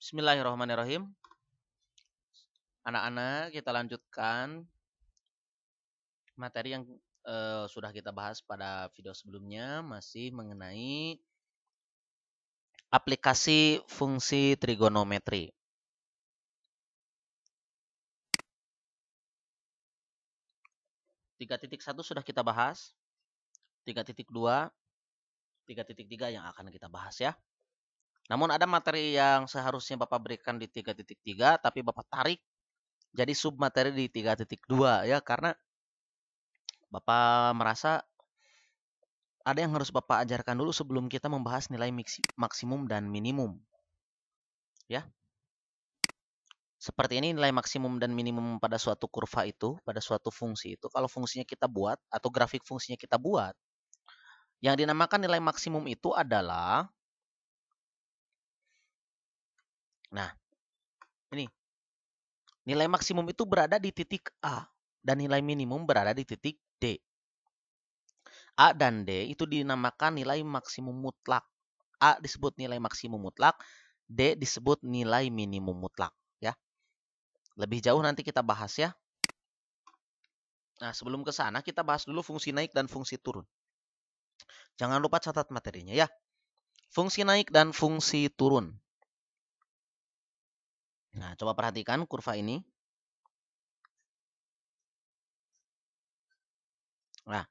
Bismillahirrahmanirrahim. Anak-anak, kita lanjutkan materi yang sudah kita bahas pada video sebelumnya, masih mengenai aplikasi fungsi trigonometri. 3.1 sudah kita bahas, 3.2, 3.3 yang akan kita bahas ya. Namun ada materi yang seharusnya Bapak berikan di 3.3, tapi Bapak tarik jadi submateri di 3.2 ya, karena Bapak merasa ada yang harus Bapak ajarkan dulu sebelum kita membahas nilai maksimum dan minimum. Ya. Seperti ini nilai maksimum dan minimum pada suatu kurva itu, pada suatu fungsi itu, kalau fungsinya kita buat atau grafik fungsinya kita buat, yang dinamakan nilai maksimum itu adalah, nah ini, nilai maksimum itu berada di titik A dan nilai minimum berada di titik D. A dan D itu dinamakan nilai maksimum mutlak. A disebut nilai maksimum mutlak, D disebut nilai minimum mutlak. Ya, lebih jauh nanti kita bahas ya. Nah, sebelum ke sana kita bahas dulu fungsi naik dan fungsi turun. Jangan lupa catat materinya ya. Fungsi naik dan fungsi turun. Nah, coba perhatikan kurva ini. Nah,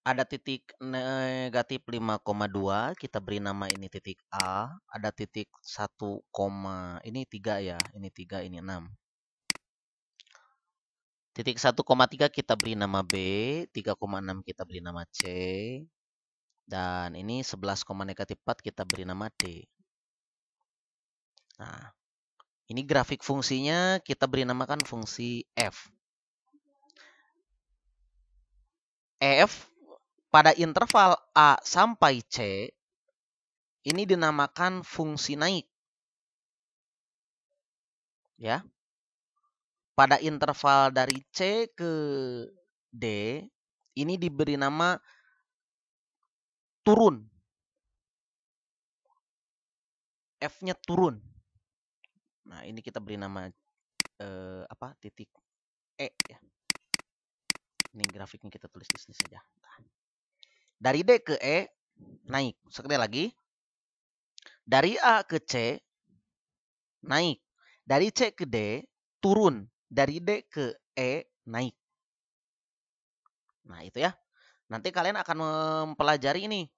ada titik negatif 5,2, kita beri nama ini titik A. Ada titik 1, ini 3 ya, ini 3, ini 6. Titik 1,3 kita beri nama B, 3,6 kita beri nama C, dan ini 11, negatif 4 kita beri nama D. Nah, ini grafik fungsinya kita beri namakan fungsi F. F pada interval A sampai C ini dinamakan fungsi naik. Ya. Pada interval dari C ke D ini diberi nama turun. F-nya turun. Nah, ini kita beri nama titik E ya. Ini grafiknya kita tulis di sini saja. Nah, dari D ke E naik. Sekali lagi. Dari A ke C naik. Dari C ke D turun. Dari D ke E naik. Nah, itu ya. Nanti kalian akan mempelajari ini.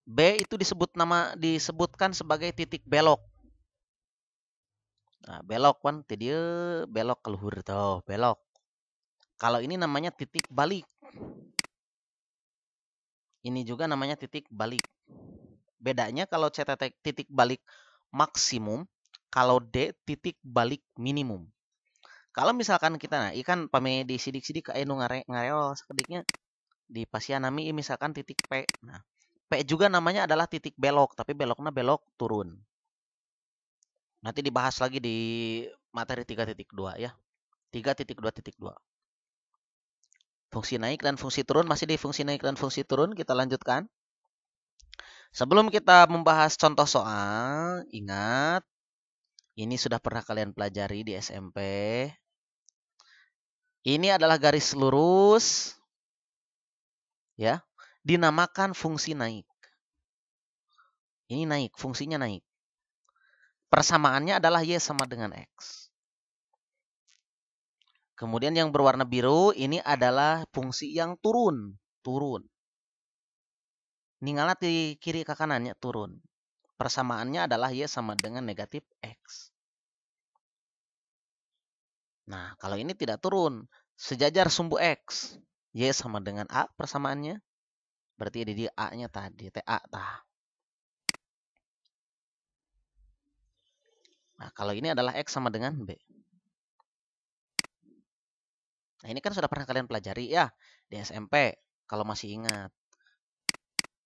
B itu disebutkan sebagai titik belok. Nah, belok kan, dia belok ke luhur tuh, belok. Kalau ini namanya titik balik. Ini juga namanya titik balik. Bedanya kalau C titik balik maksimum, kalau D titik balik minimum. Kalau misalkan kita ikan pame di sidik-sidik kayak ngareo sekediknya di pasianami misalkan titik P. Nah, P juga namanya adalah titik belok, tapi beloknya belok turun. Nanti dibahas lagi di materi 3.2 ya. 3.2.2. Fungsi naik dan fungsi turun, masih di fungsi naik dan fungsi turun, kita lanjutkan. Sebelum kita membahas contoh soal, ingat, ini sudah pernah kalian pelajari di SMP. Ini adalah garis lurus, ya, dinamakan fungsi naik. Ini naik, fungsinya naik. Persamaannya adalah Y sama dengan X. Kemudian yang berwarna biru, ini adalah fungsi yang turun. Turun. Ningalat di kiri ke kanannya turun. Persamaannya adalah Y sama dengan negatif X. Nah, kalau ini tidak turun. Sejajar sumbu X. Y sama dengan A persamaannya. Berarti di A-nya tadi. TA tah. Nah, kalau ini adalah X sama dengan B. Nah, ini kan sudah pernah kalian pelajari ya. Di SMP. Kalau masih ingat.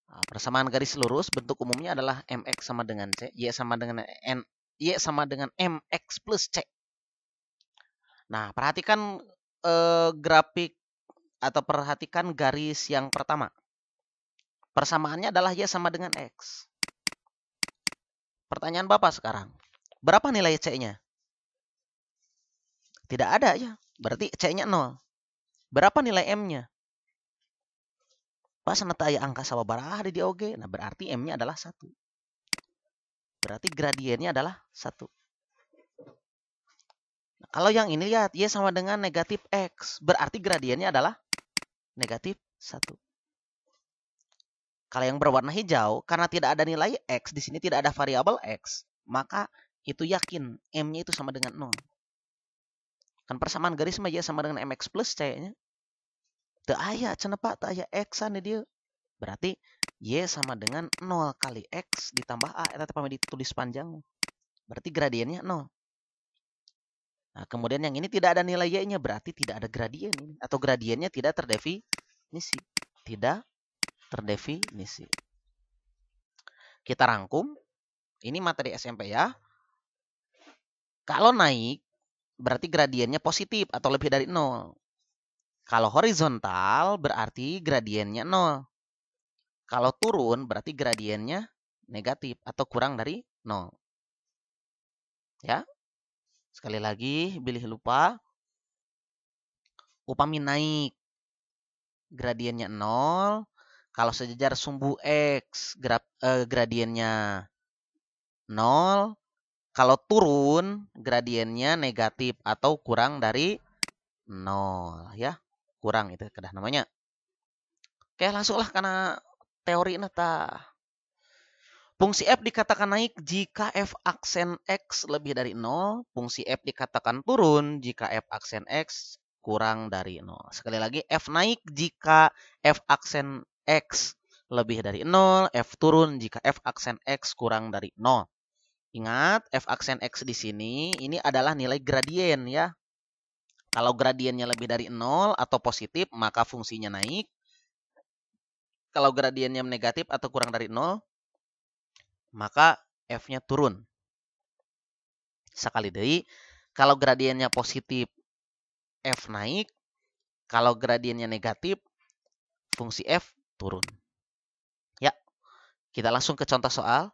Nah, persamaan garis lurus bentuk umumnya adalah MX sama dengan C. Y sama dengan N. Y sama dengan MX plus C. Nah, perhatikan grafik atau perhatikan garis yang pertama. Persamaannya adalah Y sama dengan X. Pertanyaan Bapak sekarang, berapa nilai C-nya? Tidak ada ya, berarti C-nya 0. Berapa nilai M-nya? Pas nata aya angka sababaraha di oge, nah berarti M-nya adalah 1. Berarti gradiennya adalah 1. Nah, kalau yang ini lihat, Y sama dengan negatif X. Berarti gradiennya adalah negatif 1. Kalau yang berwarna hijau, karena tidak ada nilai X, di sini tidak ada variabel X, maka itu yakin M-nya itu sama dengan 0. Kan persamaan garis mah Y sama dengan MX plus C-nya. Teu aya, cenah Pak, teu aya X-an di dieu. Berarti Y sama dengan 0 kali X ditambah A. Eta teh pameh ditulis panjang. Berarti gradiennya 0. Nah, kemudian yang ini tidak ada nilai Y-nya, berarti tidak ada gradien ini. Atau gradiennya tidak terdefinisi. Tidak terdefinisi. Kita rangkum. Ini materi SMP ya. Kalau naik, berarti gradiennya positif atau lebih dari 0. Kalau horizontal, berarti gradiennya 0. Kalau turun, berarti gradiennya negatif atau kurang dari 0. Ya. Sekali lagi, pilih lupa. Upami naik, gradiennya 0. Kalau sejajar sumbu X, gradiennya 0. Kalau turun, gradiennya negatif atau kurang dari 0. Ya, kurang itu kedah namanya. Oke, langsunglah karena teori nata. Fungsi F dikatakan naik jika F aksen X lebih dari 0. Fungsi F dikatakan turun jika F aksen X kurang dari 0. Sekali lagi, F naik jika F aksen X lebih dari 0. F turun jika F aksen X kurang dari 0. Ingat, F aksen X di sini, ini adalah nilai gradien ya. Kalau gradiennya lebih dari 0 atau positif, maka fungsinya naik. Kalau gradiennya negatif atau kurang dari 0, maka F-nya turun. Sekali deui, kalau gradiennya positif, F naik. Kalau gradiennya negatif, fungsi F turun. Ya, kita langsung ke contoh soal.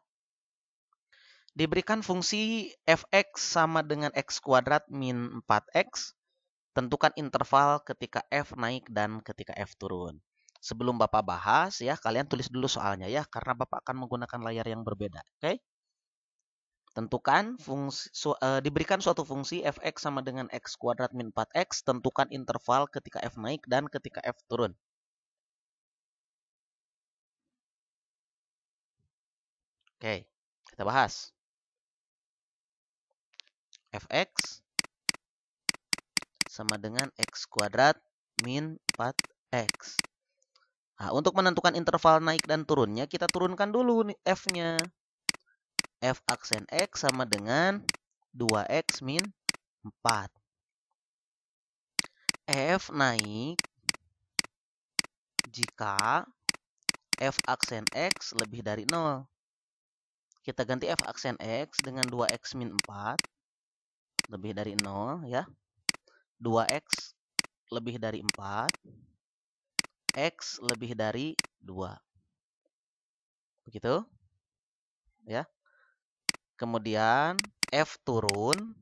Diberikan fungsi fx sama dengan x kuadrat min 4x. Tentukan interval ketika F naik dan ketika F turun. Sebelum Bapak bahas ya, kalian tulis dulu soalnya ya, karena Bapak akan menggunakan layar yang berbeda. Oke? Tentukan diberikan suatu fungsi fx sama dengan x kuadrat min 4x. Tentukan interval ketika F naik dan ketika F turun. Oke, kita bahas. Fx sama dengan x kuadrat min 4x. Nah, untuk menentukan interval naik dan turunnya, kita turunkan dulu nih F-nya. F aksen X sama dengan 2X min 4. F naik jika F aksen X lebih dari 0. Kita ganti F aksen X dengan 2X min 4. Lebih dari 0 ya. 2X lebih dari 4. X lebih dari 2. Begitu? Ya. Kemudian F turun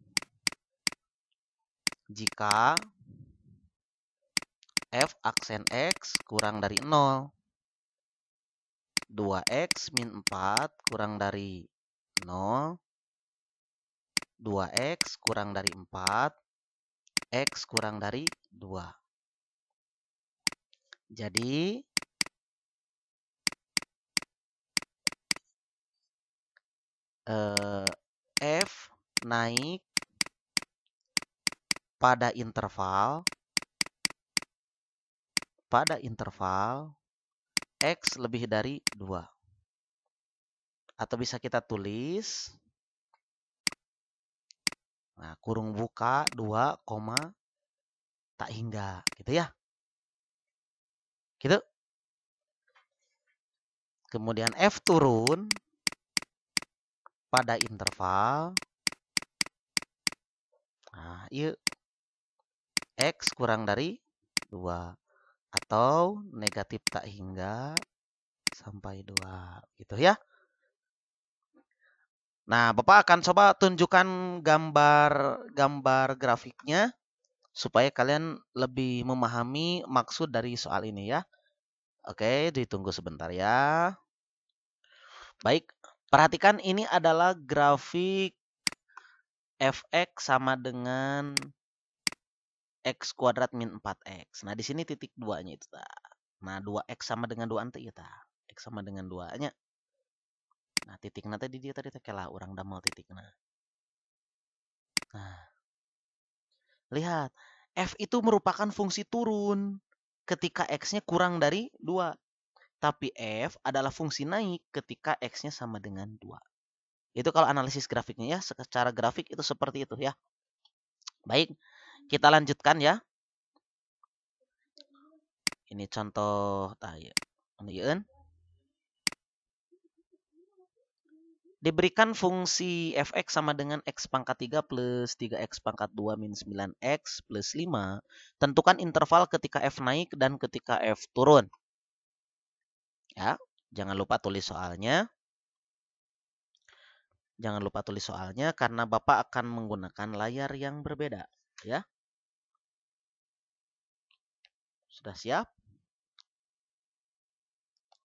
jika F aksen X kurang dari 0. 2X min 4 kurang dari 0. 2X kurang dari 4. X kurang dari 2. Jadi F naik pada interval X lebih dari 2. Atau bisa kita tulis, nah, kurung buka 2, tak hingga. Gitu ya. Gitu. Kemudian F turun pada interval, nah, iya, X kurang dari 2. atau negatif tak hingga sampai 2 gitu ya. Nah, Bapak akan coba tunjukkan gambar grafiknya supaya kalian lebih memahami maksud dari soal ini ya. Oke, ditunggu sebentar ya. Baik, perhatikan ini adalah grafik fx sama dengan x kuadrat min 4x. Nah, di sini titik 2-nya itu. Nah, 2x sama dengan 2 nanti ya. X sama dengan 2-nya. Nah, titik nanti di dia tadi tekelah orang damel titik. Nah, lihat. F itu merupakan fungsi turun ketika x-nya kurang dari 2. Tapi F adalah fungsi naik ketika X-nya sama dengan 2. Itu kalau analisis grafiknya ya, secara grafik itu seperti itu ya. Baik, kita lanjutkan ya. Ini contoh diberikan fungsi fx sama dengan x pangkat 3 plus 3x pangkat 2 min 9x plus 5. Tentukan interval ketika f naik dan ketika f turun. Ya, jangan lupa tulis soalnya. Jangan lupa tulis soalnya karena Bapak akan menggunakan layar yang berbeda. Ya. Sudah siap?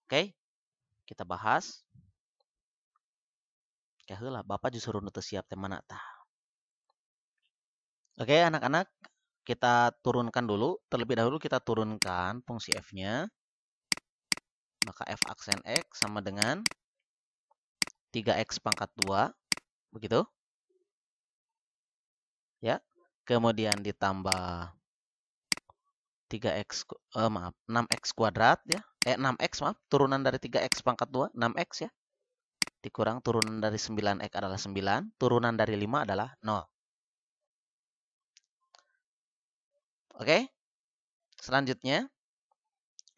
Oke, kita bahas. Ya lah, Bapak justru nutu siap teh mana tah. Oke, anak-anak, kita turunkan dulu. Terlebih dahulu kita turunkan fungsi f-nya. Maka f aksen x sama dengan 3x pangkat 2. Begitu. Ya. Kemudian ditambah 3x, 6x kuadrat ya. 6x maaf, turunan dari 3x pangkat 2, 6x ya. Dikurang turunan dari 9x adalah 9, turunan dari 5 adalah 0. Oke. Selanjutnya,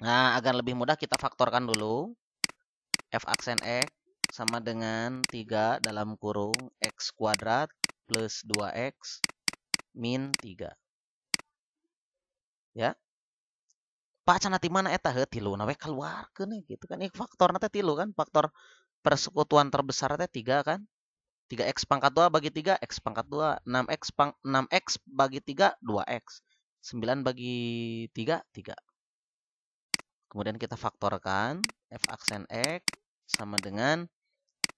nah agar lebih mudah kita faktorkan dulu. F aksen x sama dengan 3 dalam kurung x kuadrat plus 2x min 3. Ya. Pak cenah ti mana eta heuh tilu na we kaluarkeun gitu kan. Ini faktorna teh tilu kan. Faktor persekutuan terbesar teh 3 kan. 3x pangkat 2 bagi 3 x pangkat 2. 6x bagi 3 2x. 9 bagi 3 3. Kemudian kita faktorkan f aksen x sama dengan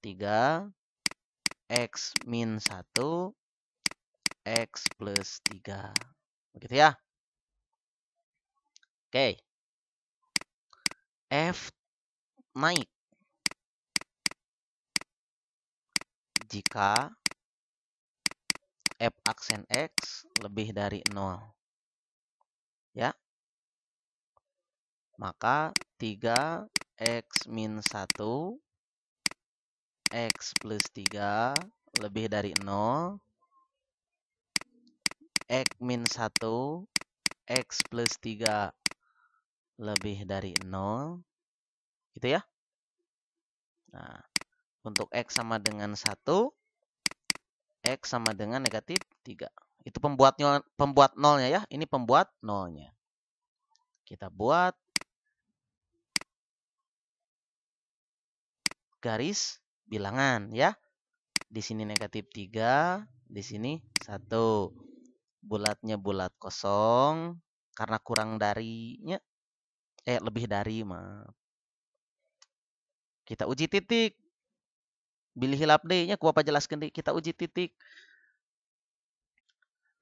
3 x min 1 x plus 3. Begitu ya. Oke. F naik jika f aksen x lebih dari 0. Ya. Maka 3x min 1 x plus 3 lebih dari 0. X min 1 x plus 3 lebih dari 0. Gitu ya. Nah, untuk x sama dengan 1, x sama dengan negatif 3. Itu pembuat nolnya ya. Ini pembuat nolnya. Kita buat garis bilangan ya. Di sini negatif 3, di sini 1. Bulatnya bulat kosong karena kurang darinya lebih dari maaf. Kita uji titik. Bilih hilap deui nya ku Bapak jelaskeun deui. Kita uji titik.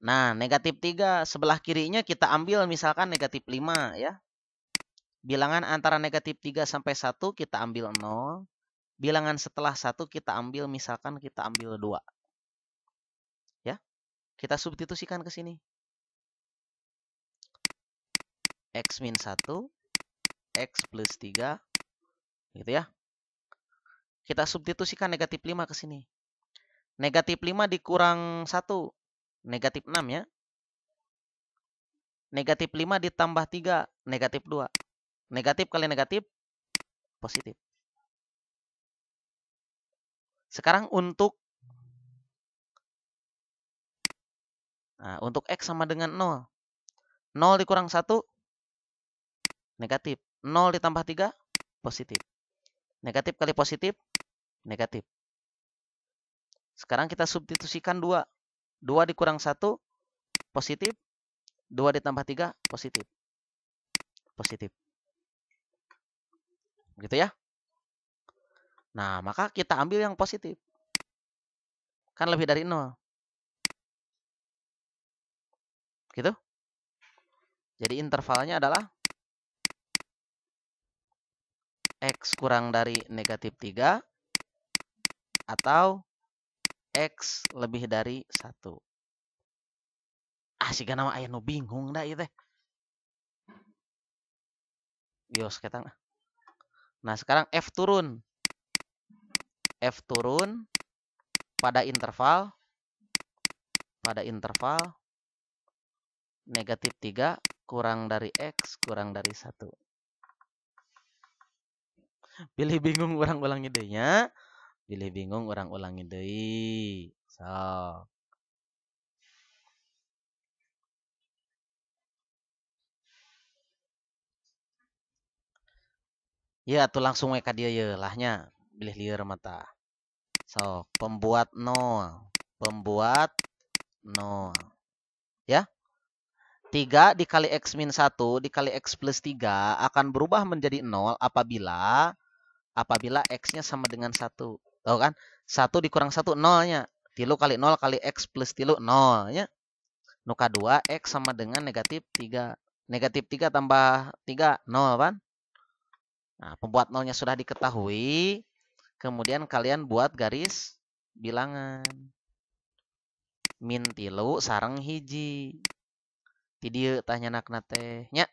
Nah, negatif 3 sebelah kirinya kita ambil misalkan negatif 5 ya. Bilangan antara negatif 3 sampai 1 kita ambil 0. Bilangan setelah 1 kita ambil misalkan kita ambil 2. Ya. Kita substitusikan ke sini. X min 1, X plus 3. Gitu ya. Kita substitusikan negatif 5 ke sini. Negatif 5 dikurang 1. Negatif 6 ya. Negatif 5 ditambah 3. Negatif 2. Negatif kali negatif, positif. Sekarang untuk X sama dengan 0. 0 dikurang 1, negatif. 0 ditambah 3, positif. Negatif kali positif, negatif. Sekarang kita substitusikan 2. 2 dikurang 1, positif. 2 ditambah 3, positif. Positif. Gitu ya. Nah, maka kita ambil yang positif. Kan lebih dari 0. Gitu. Jadi intervalnya adalah X kurang dari negatif 3 atau X lebih dari 1. Siga nama aya nu bingung dah ieu teh. Bios kita. Nah, sekarang F turun. F turun pada interval negatif 3 kurang dari X kurang dari 1. Pilih bingung orang ulangi deui-nya. Pilih bingung orang ulangi deui. So. Ya, tuh langsung we ka dieu ye lahnya. Pilih lieur mata. So, pembuat 0. Pembuat 0. Ya. 3 dikali X min 1 dikali X plus 3 akan berubah menjadi 0 apabila X-nya sama dengan 1. Tahu kan? 1 dikurang 1, 0-nya. 3 kali 0 kali X plus 3, 0-nya. Nu kadua, X sama dengan negatif 3. Negatif 3 tambah 3, 0 kan? Nah, pembuat 0-nya sudah diketahui. Kemudian kalian buat garis bilangan. Min 3 sareng hiji. Ti dieu tanyanakna teh nya.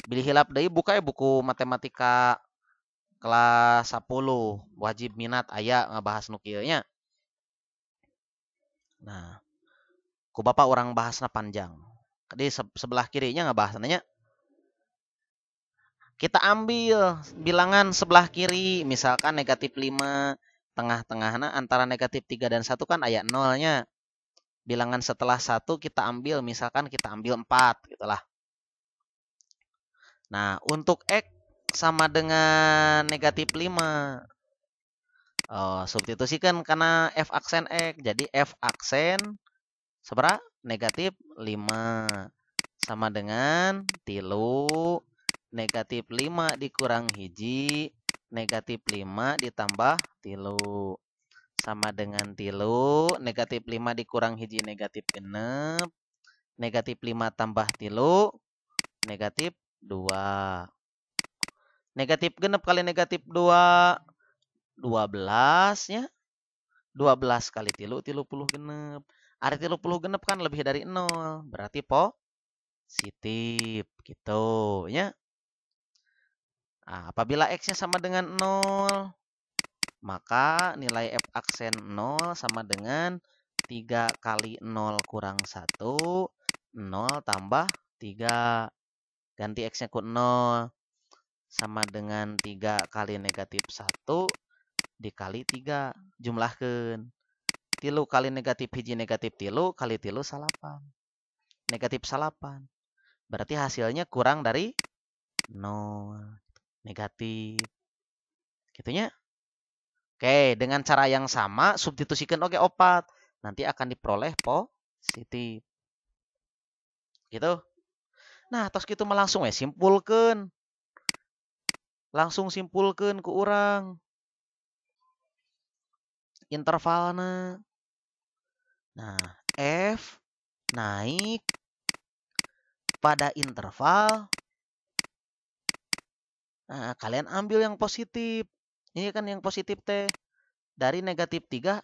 Bilih hilap deui buka ya buku matematika kelas 10 wajib minat aya ngabahas nu kieu nya. Nah, ku Bapak orang bahasna panjang. Di sebelah kirinya ngabahas nanya. Kita ambil bilangan sebelah kiri, misalkan negatif 5, tengah-tengahna antara negatif 3 dan 1 kan aya 0-nya. Bilangan setelah 1 kita ambil, misalkan kita ambil 4, gitulah. Nah, untuk X sama dengan negatif 5. Substitusikan karena F aksen X. Jadi F aksen seberapa? Negatif 5. Sama dengan tilu. Negatif 5 dikurang hiji. Negatif 5 ditambah tilu. Sama dengan tilu. Negatif 5 dikurang hiji negatif genep. Negatif 5 tambah tilu. Negatif 2. Negatif genep kali negatif 2. 12 ya. 12 kali tilu, 30 genep. Ari 30 genep kan lebih dari 0. Berarti positif. Gitu ya. Nah, apabila X-nya sama dengan 0, maka nilai F aksen 0 sama dengan 3 kali 0 kurang 1. 0 tambah 3. Ganti X-nya ku 0. Sama dengan 3 kali negatif 1 dikali 3. Jumlahkeun. Tilu kali negatif hiji negatif tilu kali tilu salapan. Negatif salapan. Berarti hasilnya kurang dari 0. Negatif. Gitunya. Oke, dengan cara yang sama substitusikan oke opat. Nanti akan diperoleh positif. Gitu. Nah, tos kitu mah langsung simpulkeun. Langsung simpulkeun ku urang. Intervalna. Nah, F naik pada interval. Nah, kalian ambil yang positif. Ini kan yang positif teh. Dari negatif 3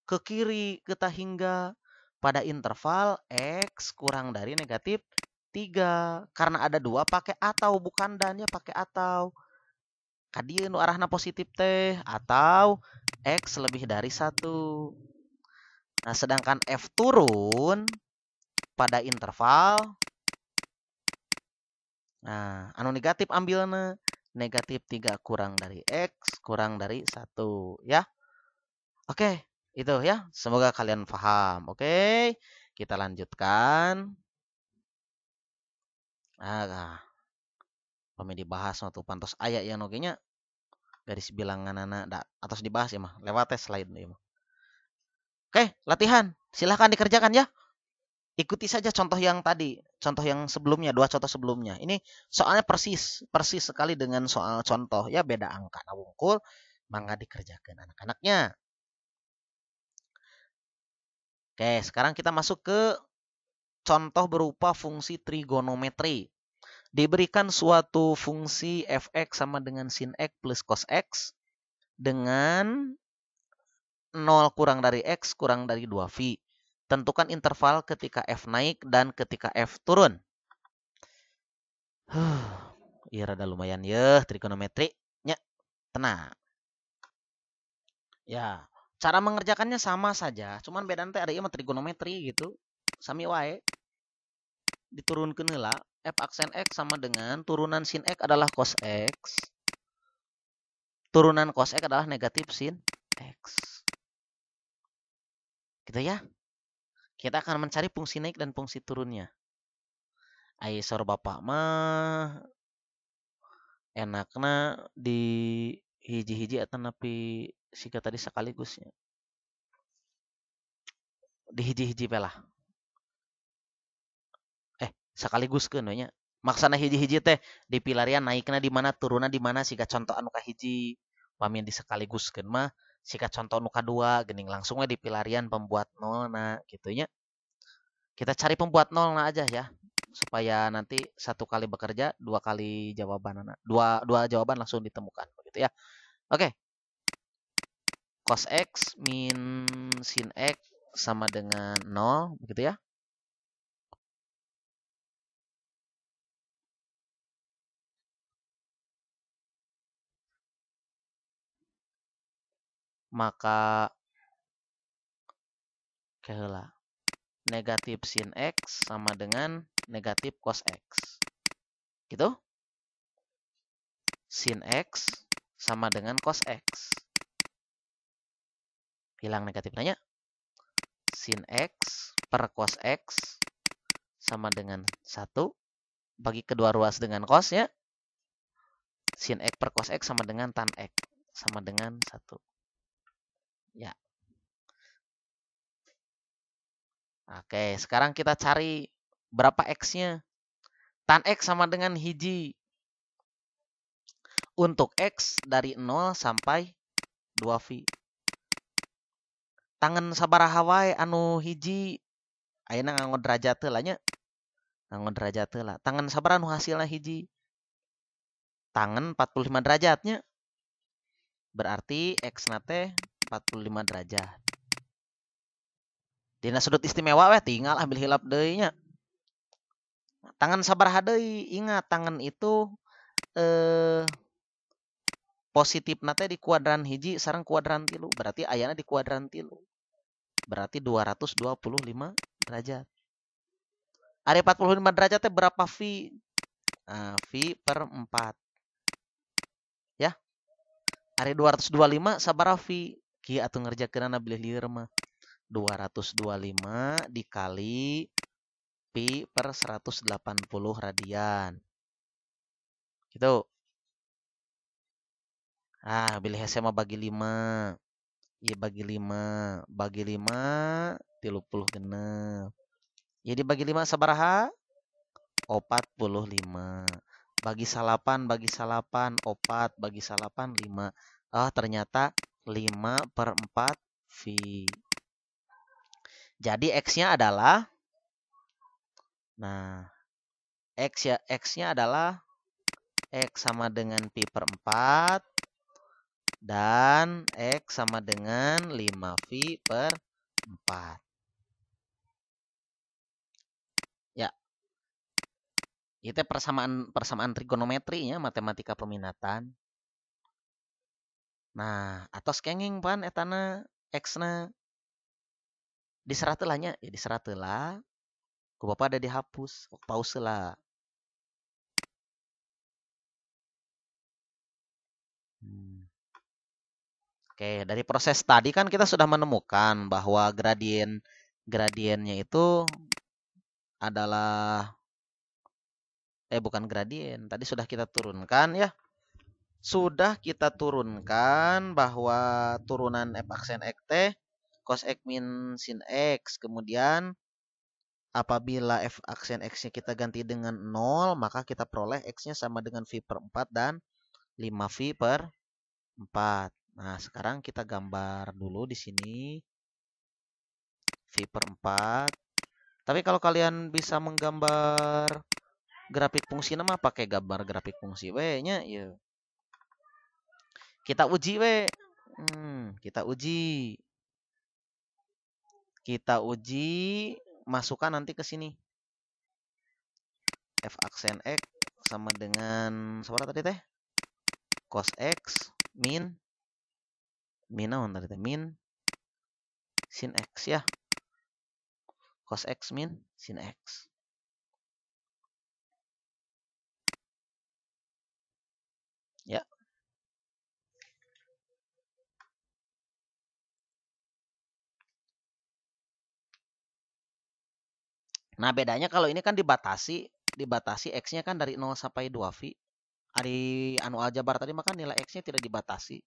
ke kiri kita hingga pada interval X kurang dari negatif 3. Karena ada 2 pakai atau, bukan dan ya pakai atau. Kadieu nu arahna positif teh atau X lebih dari 1. Nah, sedangkan F turun pada interval. Nah, anu negatif ambilna. Negatif 3 kurang dari X kurang dari 1. Ya. Oke, itu ya. Semoga kalian paham. Oke, kita lanjutkan. Nah, Pami dibahas waktu pantos aya yang nogenya garis bilangan anak atas dibahas ya mah lewat tes slide ya mah. Oke, latihan. Silahkan dikerjakan ya. Ikuti saja contoh yang tadi, contoh yang sebelumnya, dua contoh sebelumnya. Ini soalnya persis sekali dengan soal contoh. Ya beda angka nah wungkul, mangga dikerjakan anak-anaknya. Oke, sekarang kita masuk ke contoh berupa fungsi trigonometri. Diberikan suatu fungsi fx sama dengan sin x plus cos x dengan 0 kurang dari x kurang dari 2v. Tentukan interval ketika f naik dan ketika f turun. Iya rada lumayan ya trigonometri nya. Tenang. Ya, cara mengerjakannya sama saja, cuman beda nanti ada ieu mah trigonometri gitu. Sami wae. Diturunkeun heula f aksen x sama dengan turunan sin x adalah cos x. Turunan cos x adalah negatif sin x. Gitu ya. Kita akan mencari fungsi naik dan fungsi turunnya. Ai sor Bapak mah enakna di hiji-hiji atau napi siga tadi sekaligusnya. Di hiji-hiji lah. Sekaligus ke nya. Maksana hiji-hiji teh di pilarian naikna di mana turunna di mana siga contoh anu kahiji. Pamin di sekaligus kan mah siga contoh anu kadua geuning langsung we di pilarian pembuat nol nah gitu nya. Kita cari pembuat nol nah aja ya supaya nanti satu kali bekerja dua kali jawaban dua jawaban langsung ditemukan begitu ya. Oke. Cos x min sin x sama dengan 0 begitu ya. Maka keheula negatif sin x sama dengan negatif cos x. Gitu? Sin x sama dengan cos x. Hilang negatifnya. Sin x per cos x sama dengan 1. Bagi kedua ruas dengan cos ya. Sin x per cos x sama dengan tan x sama dengan 1. Ya. Oke, sekarang kita cari berapa x-nya. Tan x sama dengan hiji. Untuk x dari 0 sampai 2v. Tangan sabaraha wae anu hiji ayeuna nganggo derajat heula nya. Nganggo derajat heula. Tangan sabaraha anu hasilna hiji? Tangan 45 derajatnya. Berarti x na teh 45 derajat. Dina sudut istimewa weh tinggal ambil hilap deui nya. Tangan sabaraha deui? Ingat tangan itu positif nate di kuadran hiji sareng kuadran tilu. Berarti ayana di kuadran tilu. Berarti 225 derajat. Ari 45 derajat teh berapa V? Nah, V per 4. Ya. Ari 225 sabaraha V? Kieu atuh ngerjakeunana bilih lieur mah. 225 dikali pi per 180 radian. Gitu. Ah, bilih hese mah bagi 5. Iya bagi 5. Bagi 5, 30 genep. Jadi bagi 5 sabaraha? 45. Bagi salapan, 4, bagi salapan 5. Oh, ternyata 5 per 4 V. Jadi X-nya adalah, nah, X-nya adalah X sama dengan pi per 4 dan X sama dengan 5V per 4. Ya. Itu persamaan trigonometrinya matematika peminatan. Nah, atos kenging pan etana X-na diserat heula nya, ya diserat heula. Ku Bapak ada dihapus, pause lah. Oke, dari proses tadi kan kita sudah menemukan bahwa gradiennya itu adalah bukan gradien. Tadi sudah kita turunkan ya. Sudah kita turunkan bahwa turunan f aksen x t cos x min sin x. Kemudian apabila f aksen x-nya kita ganti dengan 0, maka kita peroleh x-nya sama dengan v per 4 dan 5v per 4. Nah, sekarang kita gambar dulu di sini v per 4. Tapi kalau kalian bisa menggambar grafik fungsi nama pakai gambar grafik fungsi W-nya ya. Kita uji W. Kita uji. Kita uji masukkan nanti ke sini. F aksen X sama dengan seberapa tadi teh? Cos X min naon tadi teh? Min sin X ya. Cos X min sin X. Ya. Nah, bedanya kalau ini kan dibatasi X-nya kan dari 0 sampai 2V. Ari anu aljabar tadi maka nilai X-nya tidak dibatasi.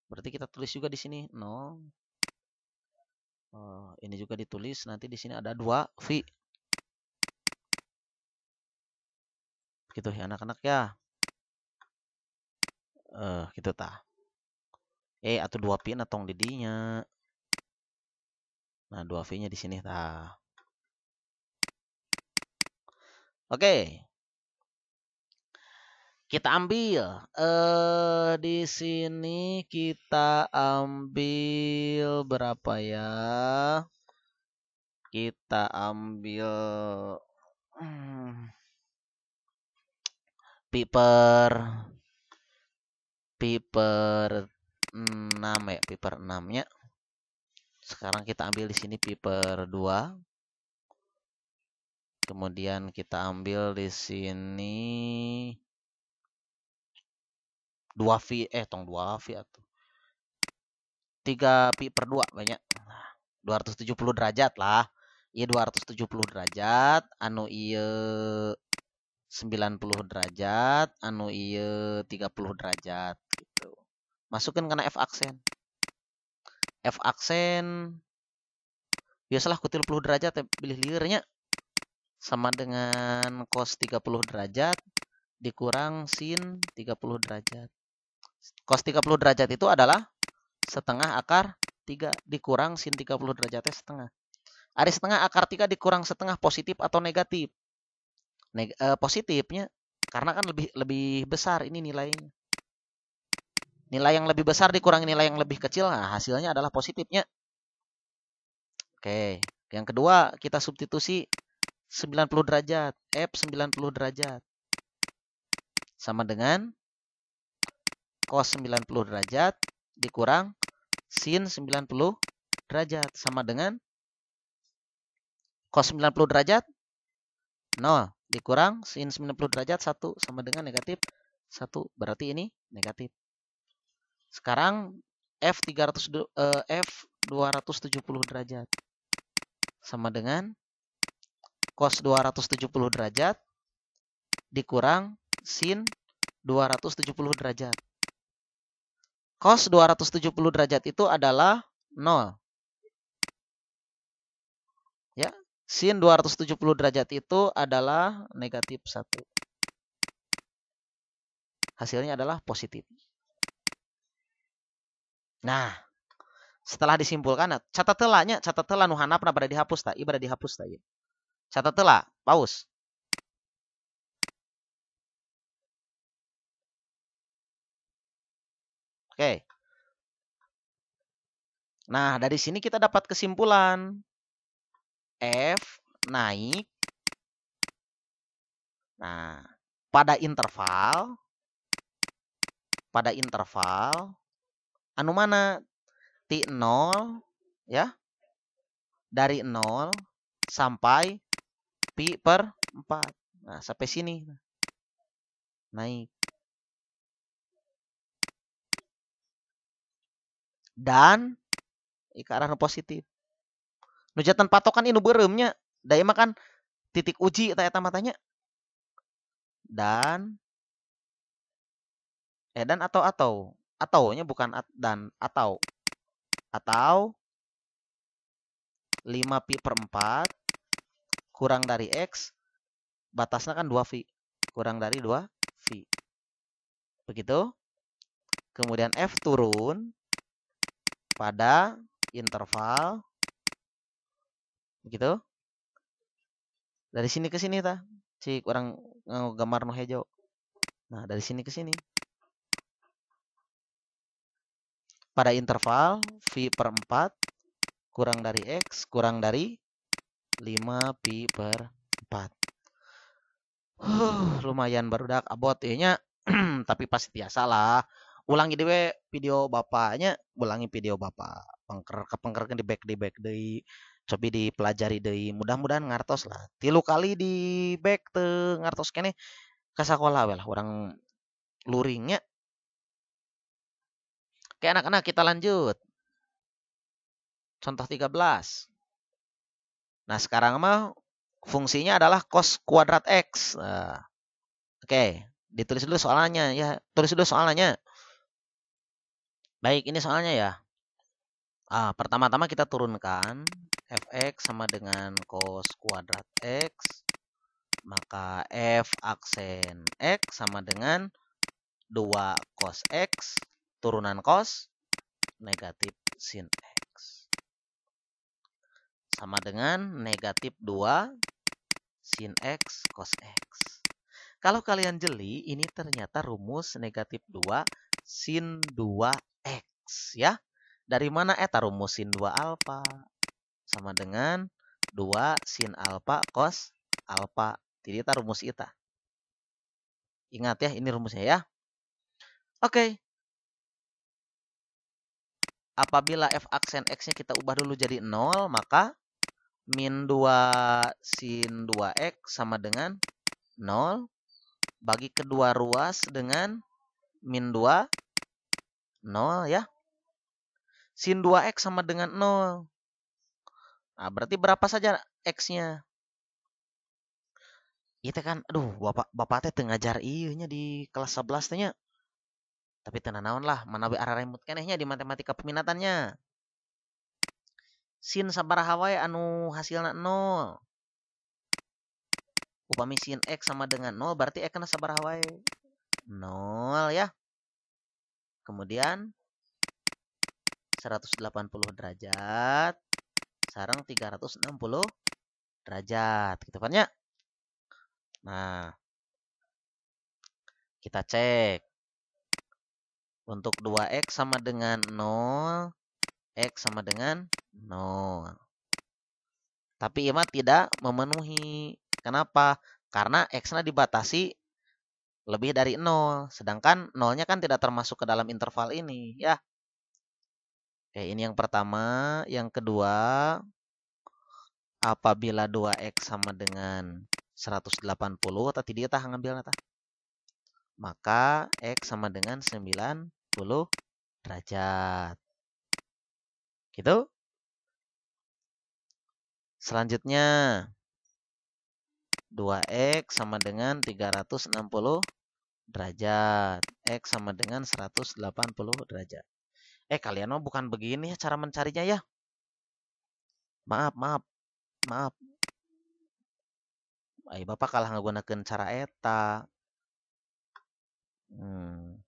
Berarti kita tulis juga di sini 0. Ini juga ditulis, nanti di sini ada 2V. Gitu ya anak-anak ya. Gitu tah. Atau 2V natong didinya. Nah, 2V-nya di sini tah. Oke. Kita ambil di sini kita ambil berapa ya? Kita ambil pi per 6 ya, pi per 6-nya. Sekarang kita ambil di sini pi per 2. Kemudian kita ambil di sini 2V, tong 2V atau 3 pi per 2 banyak. 270 derajat lah. Iya 270 derajat, anu iya 90 derajat, anu iya 30 derajat gitu. Masukin karena F aksen. F aksen biasalah ku 30 derajat ya, pilih liurnya sama dengan cos 30 derajat dikurang sin 30 derajat. Cos 30 derajat itu adalah setengah akar 3 dikurang sin 30 derajatnya setengah. Ada setengah akar 3 dikurang setengah positif atau negatif. Positifnya karena kan lebih besar ini nilainya. Nilai yang lebih besar dikurangi nilai yang lebih kecil, nah hasilnya adalah positifnya. Oke, yang kedua kita substitusi 90 derajat, F 90 derajat. Sama dengan cos 90 derajat dikurang sin 90 derajat. Sama dengan cos 90 derajat 0 dikurang sin 90 derajat 1 sama dengan negatif 1. Berarti ini negatif. Sekarang F 270 derajat sama dengan cos 270 derajat dikurang sin 270 derajat. Cos 270 derajat itu adalah 0. Ya, sin 270 derajat itu adalah negatif 1. Hasilnya adalah positif. Nah, setelah disimpulkan, catat telah nu handapna bade dihapus tak? Ibadah dihapus tak? Catat telah, paus. Oke. Nah, dari sini kita dapat kesimpulan. F naik. Nah, pada interval anu mana? T0 ya. Dari 0 sampai pi per 4. Nah, sampai sini. Naik. Dan ke arah positif. Nujatan patokan ini beremnya. Daya makan titik uji eta matanya. dan ataunya bukan dan atau 5 pi per 4 kurang dari X, batasnya kan 2 pi, kurang dari 2 pi. Begitu. Kemudian F turun pada interval. Begitu. Dari sini ke sini tah. Cik orang gambar no hijau. Nah, dari sini ke sini. Pada interval V per 4 kurang dari X kurang dari 5 pi per 4. Lumayan barudak abot nya. Tapi pasti biasa lah. Ulangi dewe video bapaknya, ulangi video bapak. Pengker di back deui. Cobi dipelajari deui. Mudah-mudahan ngartos lah. 3 kali di back teu ngartos kene ka sakola we lah urang luringnya. Oke anak-anak kita lanjut. Contoh 13. Nah, sekarang mah fungsinya adalah cos kuadrat X. Nah, oke, ditulis dulu soalnya ya. Tulis dulu soalnya. Baik, ini soalnya ya. Pertama-tama kita turunkan fx sama dengan cos kuadrat X. Maka f aksen X sama dengan 2 cos X turunan cos negatif sin X. Sama dengan negatif 2 sin X cos X. Kalau kalian jeli, ini ternyata rumus negatif 2 sin 2X ya. Dari mana eta rumus sin 2 alfa? Sama dengan 2 sin alfa cos alfa. Jadi eta rumus kita. Ingat ya, ini rumusnya ya. Oke. Apabila f aksen X-nya kita ubah dulu jadi 0, maka min 2 sin 2X sama dengan 0. Bagi kedua ruas dengan min 2, 0 ya. Sin 2X sama dengan 0. Nah, berarti berapa saja X-nya? Itu kan, aduh, bapak teh ngajar nya di kelas 11 nya. Tapi tenan naon lah, manawi arah remote kenehnya di matematika peminatannya. Sin sabaraha wae anu hasilna 0. Upami sin X sama dengan 0, berarti X na sabaraha wae? 0 ya. Kemudian 180 derajat sareng 360 derajat gitu kan ya. Nah, kita cek. Untuk 2X sama dengan 0, X sama dengan 0. Tapi IMA tidak memenuhi. Kenapa? Karena X-nya dibatasi lebih dari 0. Sedangkan 0-nya kan tidak termasuk ke dalam interval ini. Ya. Oke, ini yang pertama. Yang kedua, apabila 2X sama dengan 180, atau tidak kita ngambil nata. Maka X sama dengan 90 derajat. Gitu. Selanjutnya, 2X sama dengan 360 derajat. X sama dengan 180 derajat. Kalian mah bukan begini ya cara mencarinya ya. Maaf. Bapak kalah menggunakan cara eta.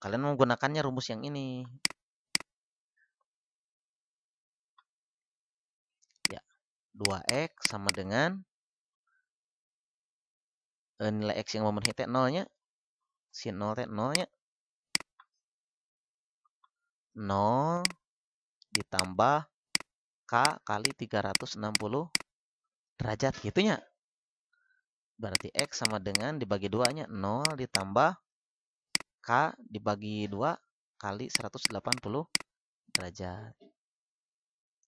Kalian menggunakannya rumus yang ini. Ya, 2X sama dengan nilai X yang memenuhi T 0-nya. Sin 0 T 0-nya. 0 ditambah K kali 360 derajat gitunya. Berarti X sama dengan dibagi 2-nya 0 ditambah K dibagi 2 kali 180 derajat.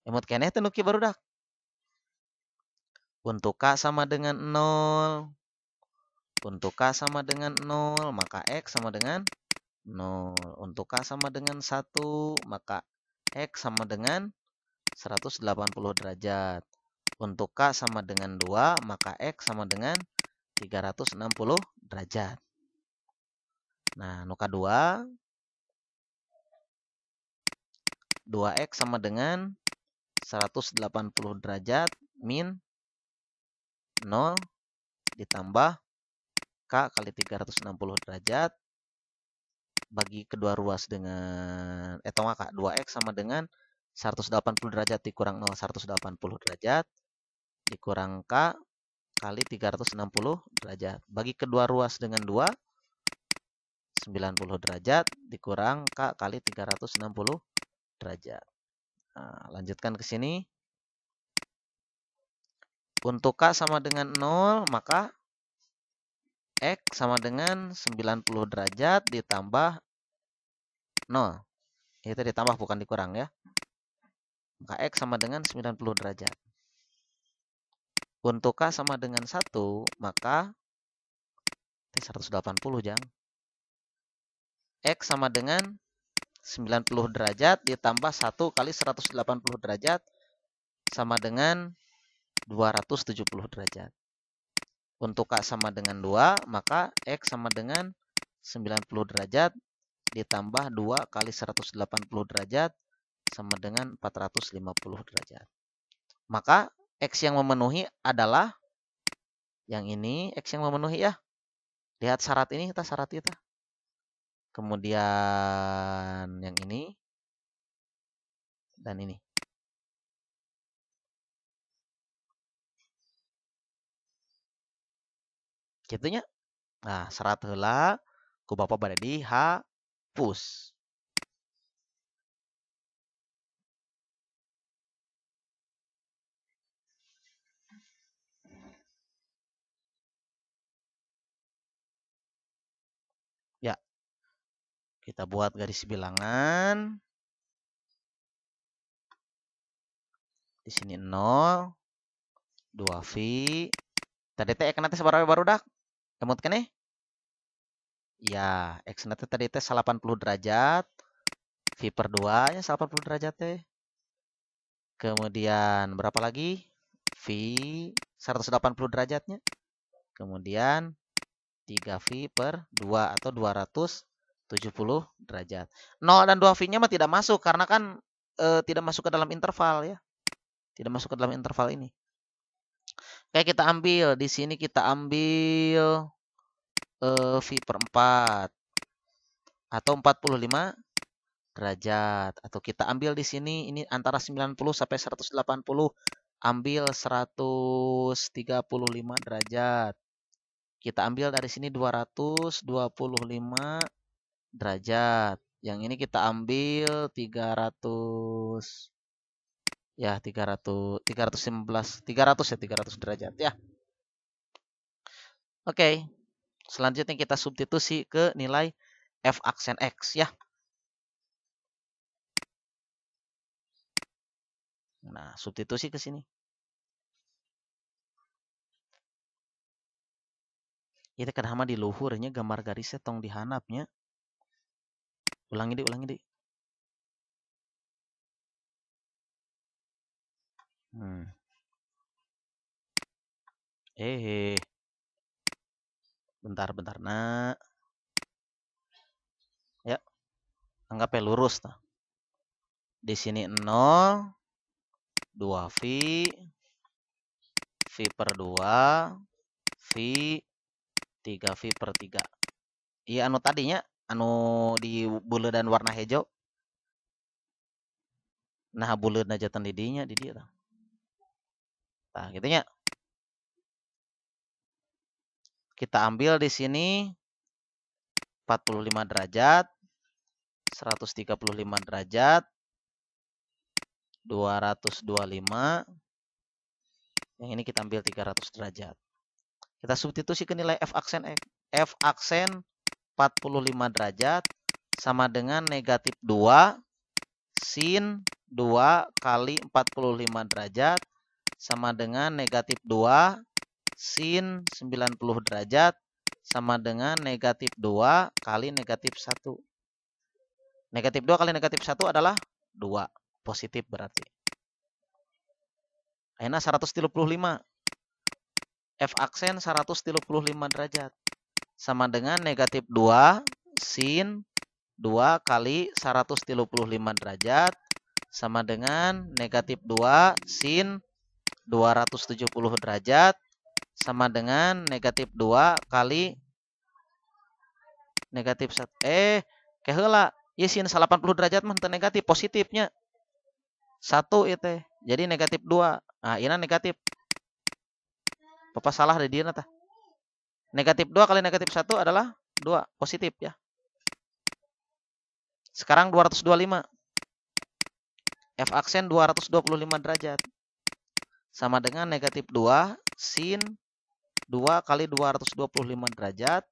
Emot keneh teh nuki barudak. Untuk K sama dengan 0. Untuk K sama dengan 0, maka X sama dengan 0. Untuk K sama dengan 1, maka X sama dengan 180 derajat. Untuk K sama dengan 2, maka X sama dengan 360 derajat. Nah, nu kadua 2x sama dengan 180 derajat min 0 ditambah K kali 360 derajat bagi kedua ruas dengan atau enggak Kak, 2x sama dengan 180 derajat dikurang 0 180 derajat dikurang K kali 360 derajat. Bagi kedua ruas dengan 2 90 derajat dikurang K kali 360 derajat. Nah, lanjutkan ke sini. Untuk K sama dengan 0, maka X sama dengan 90 derajat ditambah 0. Itu ditambah bukan dikurang ya. Maka X sama dengan 90 derajat. Untuk K sama dengan 1, maka 180 jang. X sama dengan 90 derajat ditambah 1 kali 180 derajat sama dengan 270 derajat. Untuk K sama dengan 2, maka X sama dengan 90 derajat ditambah 2 kali 180 derajat sama dengan 450 derajat. Maka X yang memenuhi adalah yang ini, X yang memenuhi ya. Lihat syarat ini, kita syarat kita. Kemudian yang ini dan ini. Gitunya. Nah, syarat heula ku Bapak bade dihapus. Ya. Kita buat garis bilangan. Di sini 0, 2V. Tadi teh X nanti sabaraha baru dak? Kemut keneh? Ya, X nanti tadi teh 80 derajat. V per 2 nya 80 derajat teh. Kemudian berapa lagi? V 180 derajatnya. Kemudian 3V per 2 atau 270 derajat. 0 dan 2V-nya mah tidak masuk karena kan tidak masuk ke dalam interval ya. Tidak masuk ke dalam interval ini. Kayak kita ambil di sini kita ambil V per 4 atau 45 derajat atau kita ambil di sini ini antara 90 sampai 180 ambil 135 derajat. Kita ambil dari sini 225 derajat. Yang ini kita ambil 300 ya 315 300 ya 300 derajat ya. Oke. Selanjutnya kita substitusi ke nilai f aksen X ya. Nah, substitusi ke sini. Itu kan hama di luhurnya gambar garisnya tong dihanapnya. Ulangi deh. Bentar nak. Ya, anggapnya lurus nah. Di sini 0, 2V, V per 2, V, 3V per 3. Iya anu tadinya, anu di buleud dan warna hijau. Nah buleud najatan di dinya di dia. Nah gitunya. Kita ambil di sini 45 derajat, 135 derajat, 225. Yang ini kita ambil 300 derajat. Kita substitusi ke nilai F aksen X. F aksen 45 derajat sama dengan negatif 2 sin 2 kali 45 derajat sama dengan negatif 2 sin 90 derajat sama dengan negatif 2 kali negatif 1. Negatif 2 kali negatif 1 adalah 2. Positif berarti. Akhirnya 135. F aksen 135 derajat. Sama dengan negatif 2 sin 2 kali 135 derajat sama dengan negatif 2 sin 270 derajat sama dengan negatif 2 kali negatif 1. Keheula. Ya sin 80 derajat mah teu negatif, positifnya 1 itu. Jadi negatif 2. Nah, ini negatif. Papa salah di dieu tah. Negatif 2 kali negatif 1 adalah 2, positif ya. Sekarang 225. F aksen 225 derajat. Sama dengan negatif 2 sin 2 kali 225 derajat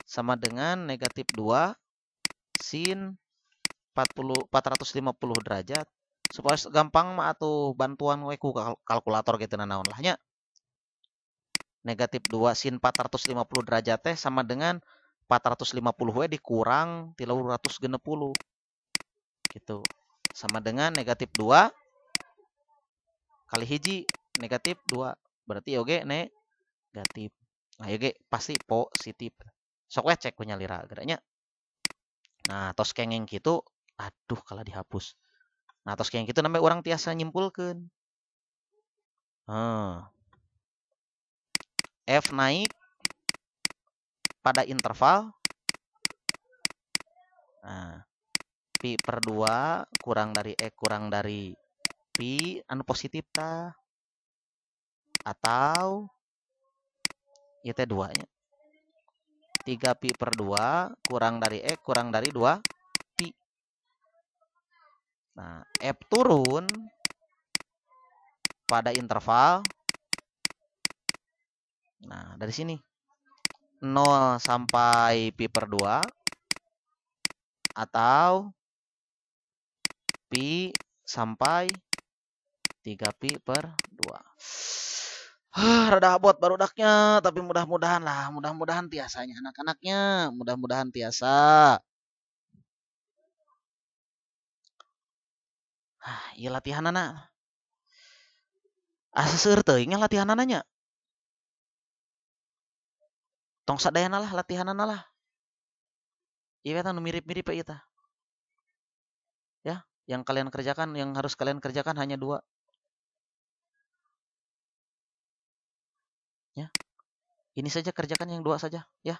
sama dengan negatif 2 sin 450 derajat. Supaya gampang mah atuh bantuan we ku kalkulator gitu naon lahnya. Negatif 2 sin 450 derajat teh sama dengan 450 we dikurang 360 gitu. Sama dengan negatif 2 kali hiji negatif 2. Berarti oge negatif. Nah, oge pasti positif. Sok we cek punya lira geraknya. Nah, tos kengeng gitu, aduh kalah dihapus. Nah, tos kengeng gitu namanya orang tiasa nyimpulkeun. F naik pada interval. Nah, pi per 2 kurang dari kurang dari pi anu positif tah. Atau ieu teh 2 nya. 3 pi per 2 kurang dari kurang dari 2 pi. Nah, F turun pada interval. Nah, dari sini 0 sampai pi per 2 atau pi sampai 3 pi per 2. Rada abot barudaknya, tapi mudah-mudahan lah, mudah-mudahan tiasanya anak-anaknya, mudah-mudahan tiasa. Iya latihan anak. Asa seueur teuing latihan ananya. Tong sadayana lah latihan anak lah. Iya kan mirip-mirip ya tah. Ya, yang kalian kerjakan, yang harus kalian kerjakan hanya 2. Ya. Ini saja kerjakan yang 2 saja, ya.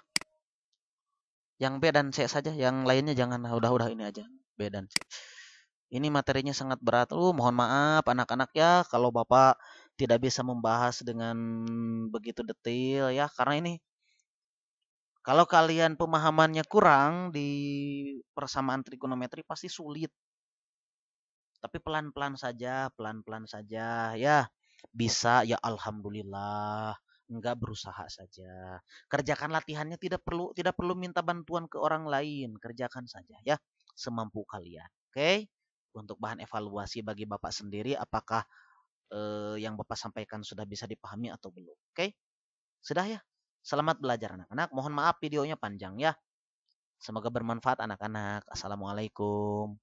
Yang B dan C saja, yang lainnya jangan. Udah ini aja. B dan C. Ini materinya sangat berat. Mohon maaf anak-anak ya kalau Bapak tidak bisa membahas dengan begitu detail ya, karena ini kalau kalian pemahamannya kurang di persamaan trigonometri pasti sulit. Tapi pelan-pelan saja ya. Bisa ya alhamdulillah. Enggak berusaha saja. Kerjakan latihannya tidak perlu minta bantuan ke orang lain. Kerjakan saja ya semampu kalian. Oke? Untuk bahan evaluasi bagi Bapak sendiri apakah yang Bapak sampaikan sudah bisa dipahami atau belum. Oke? Sudah ya? Selamat belajar anak-anak. Mohon maaf videonya panjang ya. Semoga bermanfaat anak-anak. Assalamualaikum.